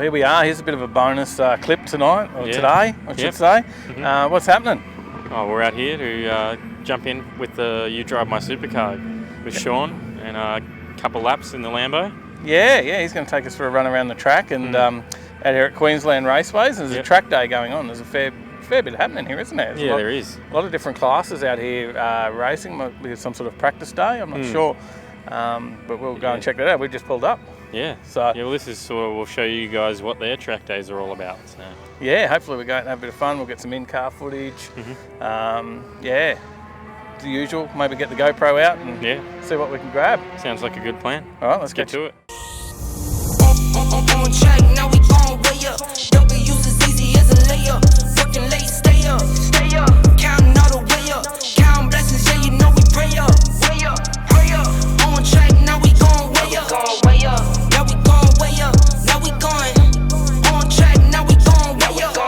here we are. Here's a bit of a bonus clip tonight, or today, I should say. What's happening? Oh, we're out here to jump in with the You Drive My Supercar with Sean and a couple laps in the Lambo. Yeah, he's going to take us for a run around the track and out here at Queensland Raceways. There's a track day going on. There's a fair bit happening here, isn't there? There is. A lot of different classes out here racing. Might be some sort of practice day, I'm not sure. But we'll go and check that out. We've just pulled up. Yeah. Well, this is sort of, we'll show you guys what their track days are all about. So. Yeah, hopefully we're going to have a bit of fun. We'll get some in-car footage. The usual. Maybe get the GoPro out and see what we can grab. Sounds like a good plan. All right, let's get to it. On track, now we gon' way up. W's as easy as a layup. Working late, stay up. Counting all the way up. Counting blessings, yeah, you know we pray up. Way up. On track, now we gon' way up. Now we gon' way up. Now we going. On track, now we gon' way up.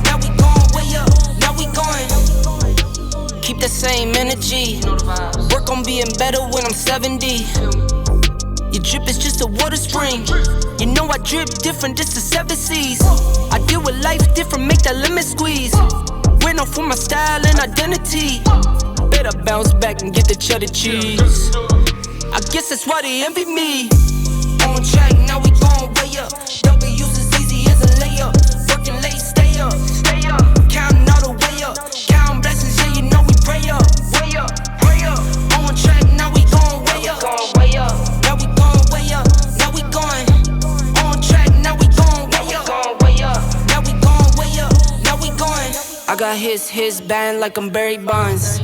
Now we gon' way up. Now we going. Keep the same energy. Work on being better when I'm 70. Your drip is just a water spring. You know I drip different, this the 7 C's. I deal with life different, make that lemon squeeze. Went off for my style and identity. Better bounce back and get the cheddar cheese. I guess that's why they envy me. On track, now we gon' way up. W's as easy as a layup. Working late, stay up. Counting all the way up. Counting blessings, yeah, you know we pray up. Way up. On track, now we gon' way up. Now we gon' way up. Now we going. On track, now we gon' way up. Now we gon' way up. Now we going. I got his band like I'm Barry Bonds.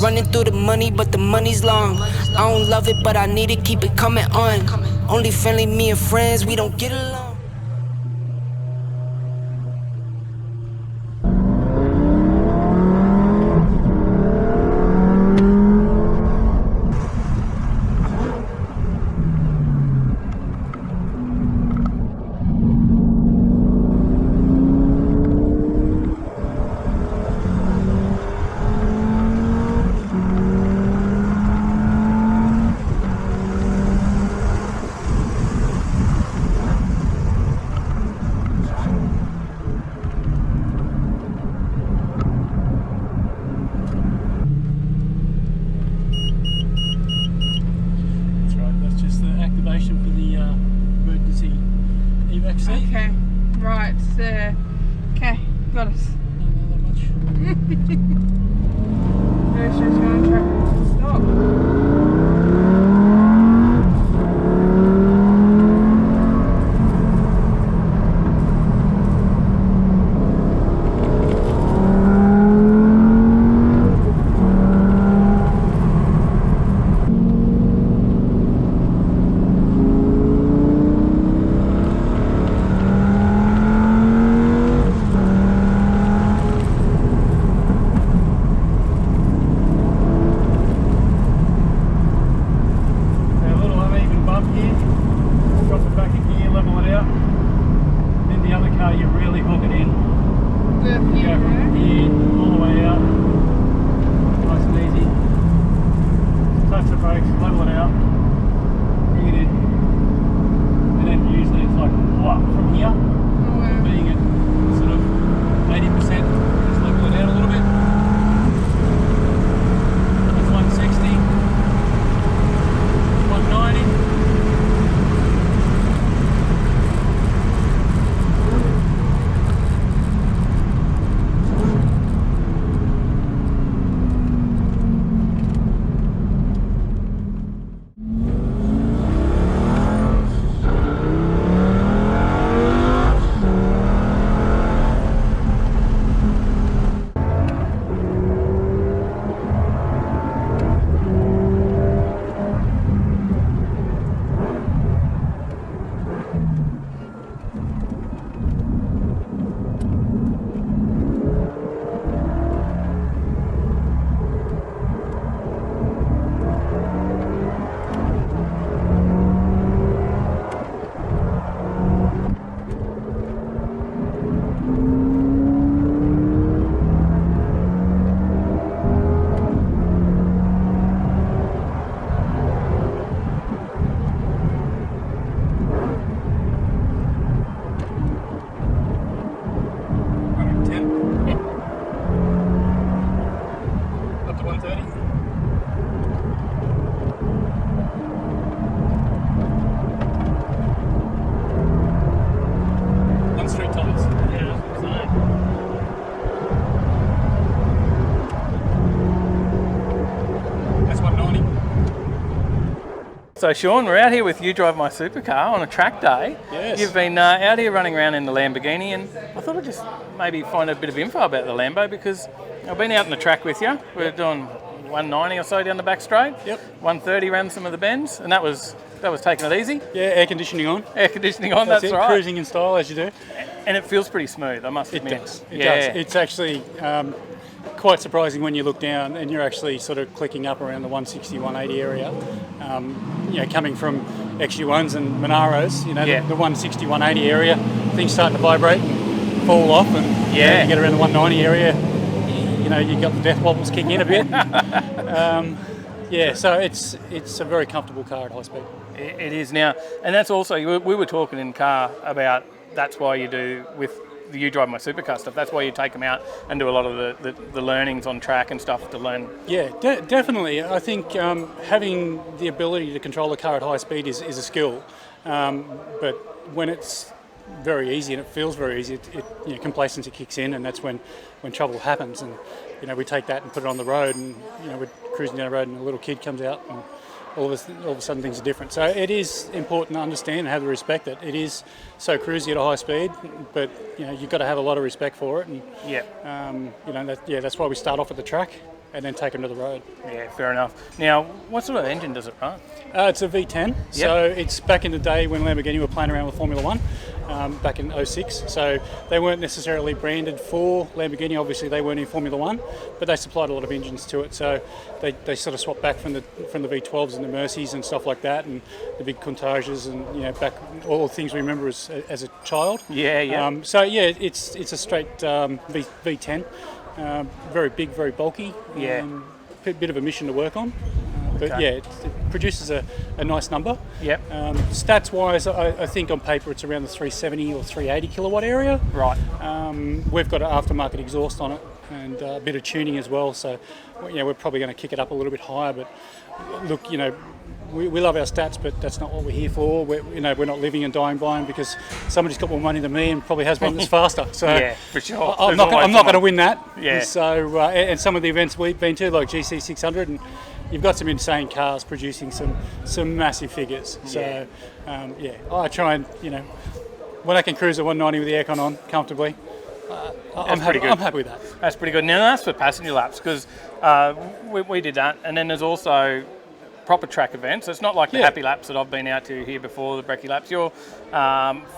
Running through the money, but the money's long. I don't love it, but I need it, keep it coming on. Only friendly, me and friends, we don't get along. So Sean, we're out here with You Drive My Supercar on a track day. Yes. You've been out here running around in the Lamborghini, and I thought I'd just maybe find a bit of info about the Lambo, because I've been out on the track with you. We're doing 190 or so down the back straight. Yep. 130 around some of the bends, and that was taking it easy. Yeah, air conditioning on. Air conditioning on, that's it, right. Cruising in style as you do. And it feels pretty smooth, I must admit. It does. It does. It's actually quite surprising when you look down and you're actually sort of clicking up around the 160, 180 area. Coming from XU1s and Monaros, the 160, 180 area, things start to vibrate and fall off, and you get around the 190 area, you got the death wobbles kicking in a bit. So it's a very comfortable car at high speed. It is now, and that's also, we were talking in car about that's why you do with the You Drive My Supercar stuff. That's why you take them out and do a lot of the learnings on track and stuff to learn. Yeah, definitely. I think having the ability to control a car at high speed is a skill, but when it's very easy and it feels very easy, complacency kicks in, and that's when trouble happens. And we take that and put it on the road, and we're cruising down the road and a little kid comes out, and all of a sudden things are different. So it is important to understand and have the respect that it is so cruisy at a high speed, but you've got to have a lot of respect for it. And that's why we start off at the track and then take them to the road. Yeah, fair enough. Now, what sort of engine does it run? It's a V10. So it's back in the day when Lamborghini were playing around with Formula 1, back in 06. So they weren't necessarily branded for Lamborghini. Obviously, they weren't in Formula 1, but they supplied a lot of engines to it. So they sort of swapped back from the V12s and the Mercies and stuff like that, and the big Countages, and back all the things we remember as a child. It's a straight V10. Very big, very bulky. Bit of a mission to work on. But it produces a nice number. Stats wise, I think on paper it's around the 370 or 380 kilowatt area. Right. We've got an aftermarket exhaust on it and a bit of tuning as well. So we're probably going to kick it up a little bit higher. But look, we love our stats, but that's not what we're here for. We're not living and dying by them, because somebody's got more money than me and probably has one that's faster. So for sure. I'm not going to win that. Yeah. So and some of the events we've been to, like GC600, and you've got some insane cars producing some massive figures. So I try and when I can cruise at 190 with the aircon on comfortably, I'm happy with that. That's pretty good. Now that's for passenger laps, because we did that, and then there's also proper track events. It's not like the happy laps that I've been out to here before, the brecce laps. You're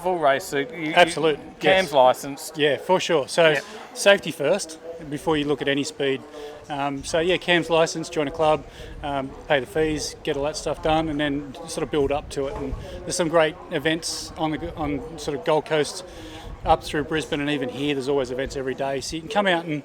full race suit. Absolute. CAM's licensed. Yeah, for sure. So safety first before you look at any speed. CAM's licensed, join a club, pay the fees, get all that stuff done, and then sort of build up to it. And there's some great events on sort of Gold Coast up through Brisbane, and even here there's always events every day. So you can come out and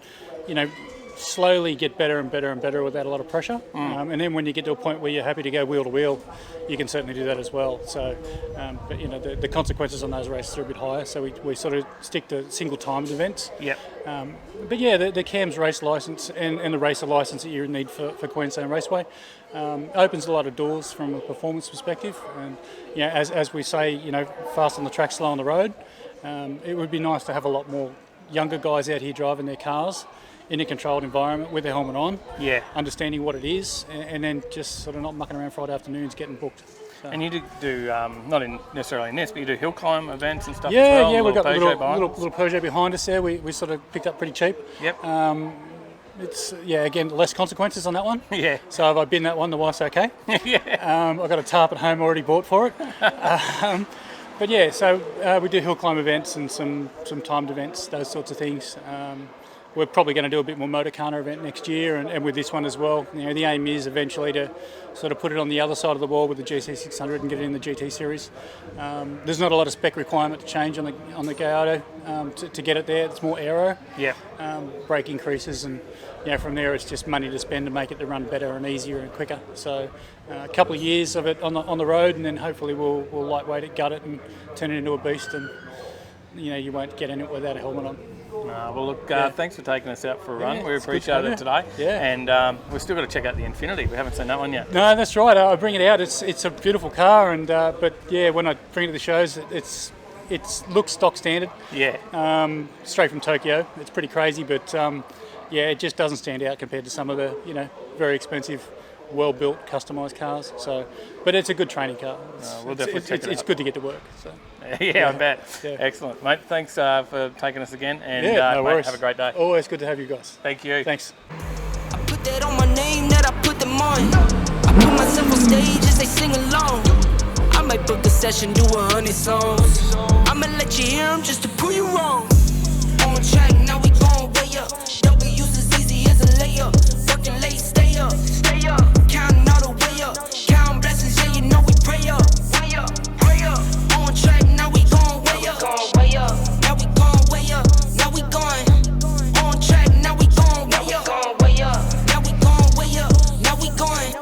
slowly get better and better and better without a lot of pressure. And then when you get to a point where you're happy to go wheel to wheel, you can certainly do that as well. So, but the consequences on those races are a bit higher. So we sort of stick to single timed events. The CAM's race license and the racer license that you need for Queensland Raceway opens a lot of doors from a performance perspective. And as we say, fast on the track, slow on the road. It would be nice to have a lot more younger guys out here driving their cars in a controlled environment with their helmet on, understanding what it is, and then just sort of not mucking around Friday afternoons getting booked. So. And you do not necessarily in this, but you do hill climb events and stuff as well? Yeah, we've got a little Peugeot behind us there. We sort of picked up pretty cheap. It's again, less consequences on that one. So if I bin that one, the wife's okay. I've got a tarp at home already bought for it. So we do hill climb events and some timed events, those sorts of things. We're probably going to do a bit more motorcar event next year, and with this one as well. The aim is eventually to sort of put it on the other side of the wall with the GC600 and get it in the GT series. There's not a lot of spec requirement to change on the Gallardo to get it there. It's more aero, brake increases, and from there it's just money to spend to make it to run better and easier and quicker. So a couple of years of it on the road, and then hopefully we'll lightweight it, gut it, and turn it into a beast, and you won't get in it without a helmet on. Well, look, thanks for taking us out for a run. We appreciate it today. And we've still got to check out the Infinity. We haven't seen that one yet. No, that's right. I bring it out. It's a beautiful car, and when I bring it to the shows, it looks stock standard. Straight from Tokyo. It's pretty crazy, but it just doesn't stand out compared to some of the very expensive well-built, customised cars. So, but it's a good training car. We'll definitely check it out. It's good to get to work. So. Yeah, I bet. Yeah. Excellent, mate. Thanks for taking us again, and Yeah, no mate, worries. have a great day. Always good to have you guys. Thank you. Thanks. I put that on my name, that I put them on. I put myself on stage as they sing along. I might book a session, do 100 songs. I'ma let you hear them just to prove you wrong. On track, now we going way up. W's as easy as a layup. Working late, stay up. Counting all the way up. Counting blessings, yeah, you know we pray up. Pray up. On track, now we going way up. Now we going way up. Now we going. On track, now we going way up. Now we going way up. Now we going.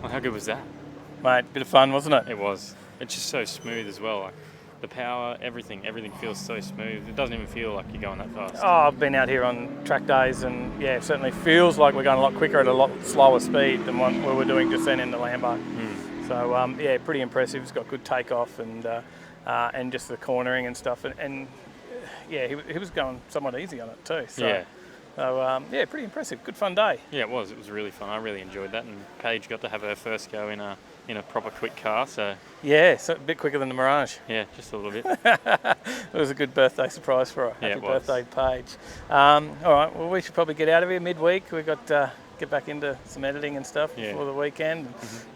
Well, how good was that? Mate, bit of fun, wasn't it? It was. It's just so smooth as well. Like the power, everything feels so smooth. It doesn't even feel like you're going that fast. Oh, I've been out here on track days, and yeah, it certainly feels like we're going a lot quicker at a lot slower speed than what we were doing just then in the Lambo. So yeah, pretty impressive. It's got good takeoff and just the cornering and stuff, and yeah, he was going somewhat easy on it too. So, Yeah. So yeah, pretty impressive. Good fun day. Yeah, it was. It was really fun. I really enjoyed that, and Paige got to have her first go in a proper quick car. So Yeah, so a bit quicker than the Mirage. yeah, just a little bit. It was a good birthday surprise for her. Yeah, Happy it was. birthday, Paige. All right, well, we should probably get out of here midweek. We've got get back into some editing and stuff Yeah. before the weekend.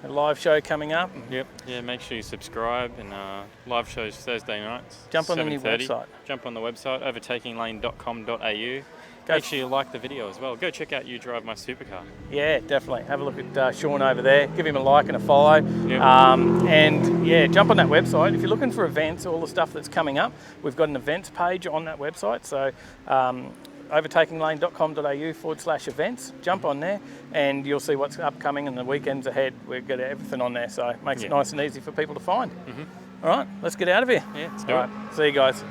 A live show coming up. Yep. Yeah, make sure you subscribe, and live shows Thursday nights. Jump on the new 7:30. website. Jump on the website, overtakinglane.com.au. Go Make sure you like the video as well. Go check out You Drive My Supercar. Yeah, definitely. Have a look at Sean over there. Give him a like and a follow. Yep. And yeah, jump on that website. If you're looking for events, all the stuff that's coming up, we've got an events page on that website. So overtakinglane.com.au/events. Jump on there and you'll see what's upcoming and the weekends ahead. We've got everything on there. So it makes it nice and easy for people to find. All right, let's get out of here. Yeah, let's do All it. right, see you guys.